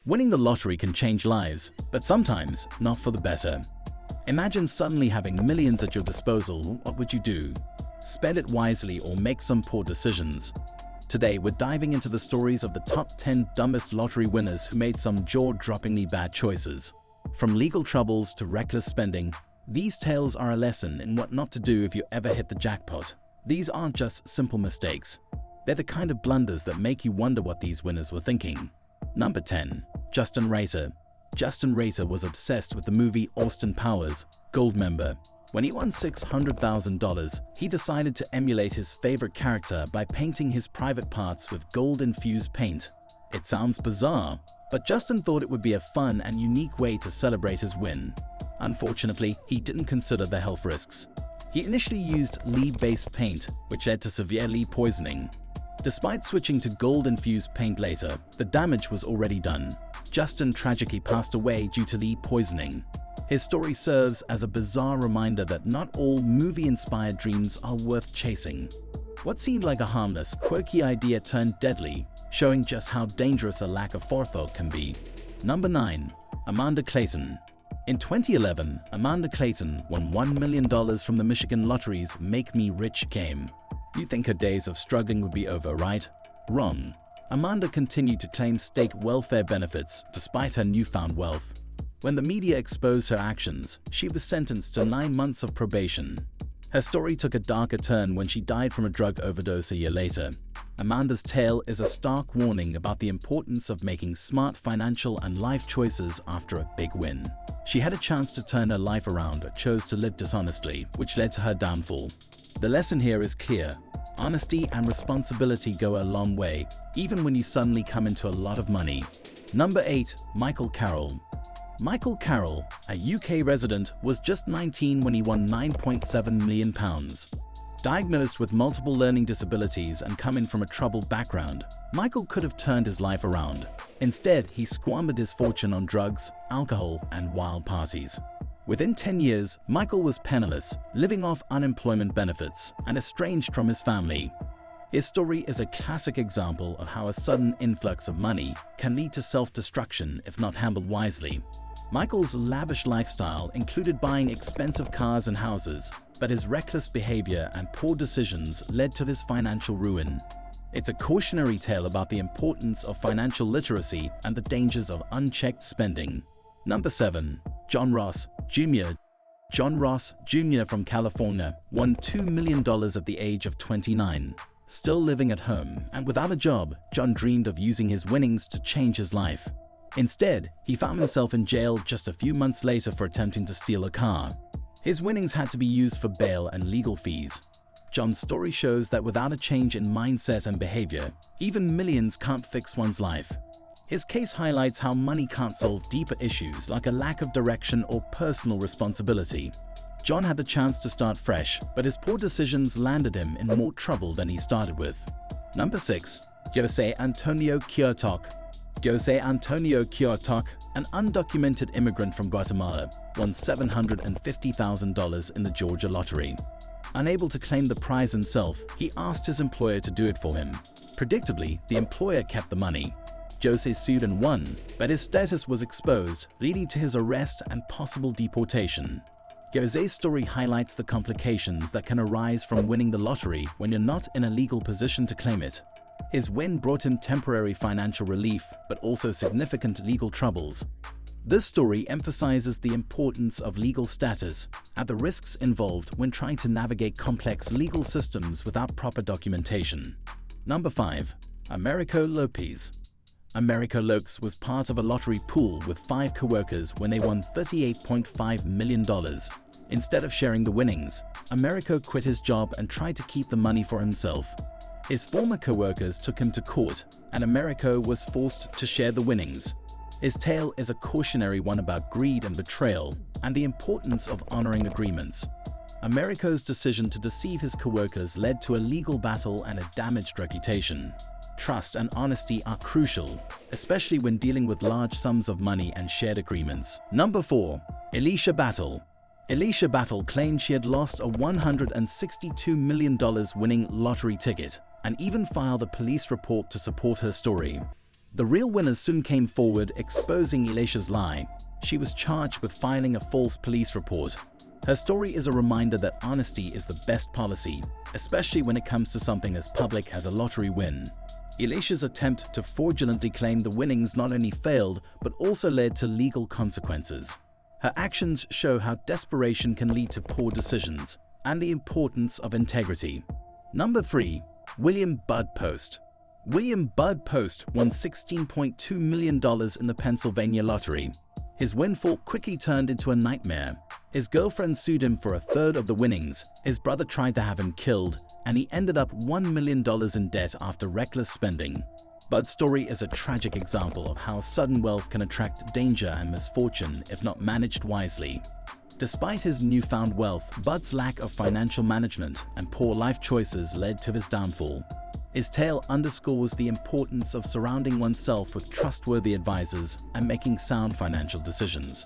Winning the lottery can change lives, but sometimes not for the better. Imagine suddenly having millions at your disposal. What would you do? Spend it wisely or make some poor decisions? Today, we're diving into the stories of the top 10 dumbest lottery winners who made some jaw-droppingly bad choices. From legal troubles to reckless spending, these tales are a lesson in what not to do if you ever hit the jackpot. These aren't just simple mistakes. They're the kind of blunders that make you wonder what these winners were thinking. Number 10. Justin Rater. Justin Rater was obsessed with the movie Austin Powers, Goldmember. When he won $600,000, he decided to emulate his favorite character by painting his private parts with gold-infused paint. It sounds bizarre, but Justin thought it would be a fun and unique way to celebrate his win. Unfortunately, he didn't consider the health risks. He initially used lead-based paint, which led to severe lead poisoning. Despite switching to gold-infused paint later, the damage was already done. Justin tragically passed away due to lead poisoning. His story serves as a bizarre reminder that not all movie-inspired dreams are worth chasing. What seemed like a harmless, quirky idea turned deadly, showing just how dangerous a lack of forethought can be. Number 9. Amanda Clayton. In 2011, Amanda Clayton won $1 million from the Michigan Lottery's Make Me Rich game. You think her days of struggling would be over, right? Wrong. Amanda continued to claim state welfare benefits despite her newfound wealth. When the media exposed her actions, she was sentenced to 9 months of probation. Her story took a darker turn when she died from a drug overdose a year later. Amanda's tale is a stark warning about the importance of making smart financial and life choices after a big win. She had a chance to turn her life around but chose to live dishonestly, which led to her downfall. The lesson here is clear. Honesty and responsibility go a long way, even when you suddenly come into a lot of money. Number 8. Michael Carroll. Michael Carroll, a UK resident, was just 19 when he won £9.7 million. Diagnosed with multiple learning disabilities and coming from a troubled background, Michael could have turned his life around. Instead, he squandered his fortune on drugs, alcohol, and wild parties. Within 10 years, Michael was penniless, living off unemployment benefits, and estranged from his family. His story is a classic example of how a sudden influx of money can lead to self-destruction if not handled wisely. Michael's lavish lifestyle included buying expensive cars and houses, but his reckless behavior and poor decisions led to his financial ruin. It's a cautionary tale about the importance of financial literacy and the dangers of unchecked spending. Number 7. John Ross, Jr. John Ross, Jr. from California won $2 million at the age of 29. Still living at home and without a job, John dreamed of using his winnings to change his life. Instead, he found himself in jail just a few months later for attempting to steal a car. His winnings had to be used for bail and legal fees. John's story shows that without a change in mindset and behavior, even millions can't fix one's life. His case highlights how money can't solve deeper issues like a lack of direction or personal responsibility. John had the chance to start fresh, but his poor decisions landed him in more trouble than he started with. Number 6. Jose Antonio Quirotok. Jose Antonio Quirotok, an undocumented immigrant from Guatemala, won $750,000 in the Georgia lottery. Unable to claim the prize himself, he asked his employer to do it for him. Predictably, the employer kept the money. Jose sued and won, but his status was exposed, leading to his arrest and possible deportation. Jose's story highlights the complications that can arise from winning the lottery when you're not in a legal position to claim it. His win brought him temporary financial relief, but also significant legal troubles. This story emphasizes the importance of legal status and the risks involved when trying to navigate complex legal systems without proper documentation. Number 5. Americo Lopez. Americo Lopez was part of a lottery pool with 5 co-workers when they won $38.5 million. Instead of sharing the winnings, Americo quit his job and tried to keep the money for himself. His former co-workers took him to court, and Americo was forced to share the winnings. His tale is a cautionary one about greed and betrayal, and the importance of honoring agreements. Americo's decision to deceive his co-workers led to a legal battle and a damaged reputation. Trust and honesty are crucial, especially when dealing with large sums of money and shared agreements. Number 4. Alicia Battle. Alicia Battle claimed she had lost a $162 million winning lottery ticket and even filed a police report to support her story. The real winners soon came forward, exposing Elisha's lie. She was charged with filing a false police report. Her story is a reminder that honesty is the best policy, especially when it comes to something as public as a lottery win. Elisha's attempt to fraudulently claim the winnings not only failed, but also led to legal consequences. Her actions show how desperation can lead to poor decisions and the importance of integrity. Number 3. William Bud Post. William Bud Post won $16.2 million in the Pennsylvania lottery. His windfall quickly turned into a nightmare. His girlfriend sued him for a third of the winnings, his brother tried to have him killed, and he ended up $1 million in debt after reckless spending. Bud's story is a tragic example of how sudden wealth can attract danger and misfortune if not managed wisely. Despite his newfound wealth, Bud's lack of financial management and poor life choices led to his downfall. His tale underscores the importance of surrounding oneself with trustworthy advisors and making sound financial decisions.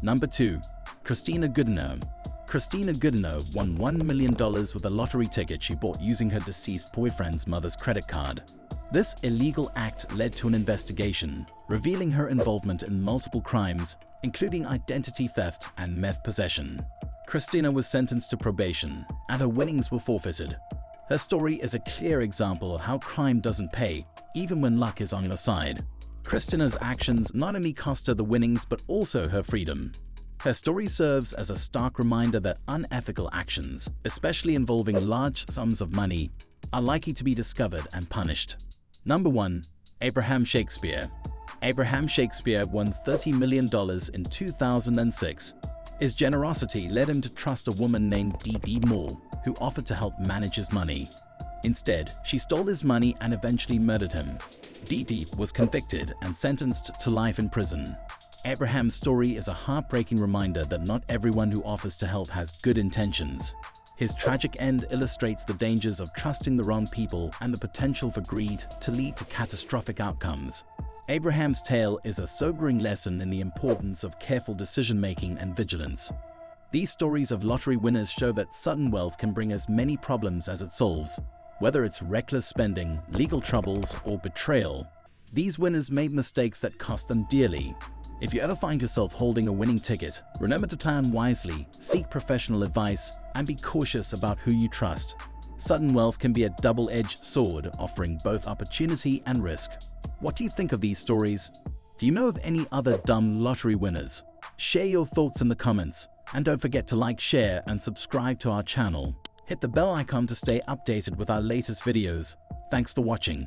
Number 2. Christina Goodenough. Christina Goodenough won $1 million with a lottery ticket she bought using her deceased boyfriend's mother's credit card. This illegal act led to an investigation, revealing her involvement in multiple crimes, including identity theft and meth possession. Christina was sentenced to probation, and her winnings were forfeited. Her story is a clear example of how crime doesn't pay, even when luck is on your side. Christina's actions not only cost her the winnings but also her freedom. Her story serves as a stark reminder that unethical actions, especially involving large sums of money, are likely to be discovered and punished. Number 1. Abraham Shakespeare. Abraham Shakespeare won $30 million in 2006. His generosity led him to trust a woman named Dee Moore, who offered to help manage his money. Instead, she stole his money and eventually murdered him. Dee was convicted and sentenced to life in prison. Abraham's story is a heartbreaking reminder that not everyone who offers to help has good intentions. His tragic end illustrates the dangers of trusting the wrong people and the potential for greed to lead to catastrophic outcomes. Abraham's tale is a sobering lesson in the importance of careful decision-making and vigilance. These stories of lottery winners show that sudden wealth can bring as many problems as it solves. Whether it's reckless spending, legal troubles, or betrayal, these winners made mistakes that cost them dearly. If you ever find yourself holding a winning ticket, remember to plan wisely, seek professional advice, and be cautious about who you trust. Sudden wealth can be a double-edged sword, offering both opportunity and risk. What do you think of these stories? Do you know of any other dumb lottery winners? Share your thoughts in the comments, and don't forget to like, share, and subscribe to our channel. Hit the bell icon to stay updated with our latest videos. Thanks for watching.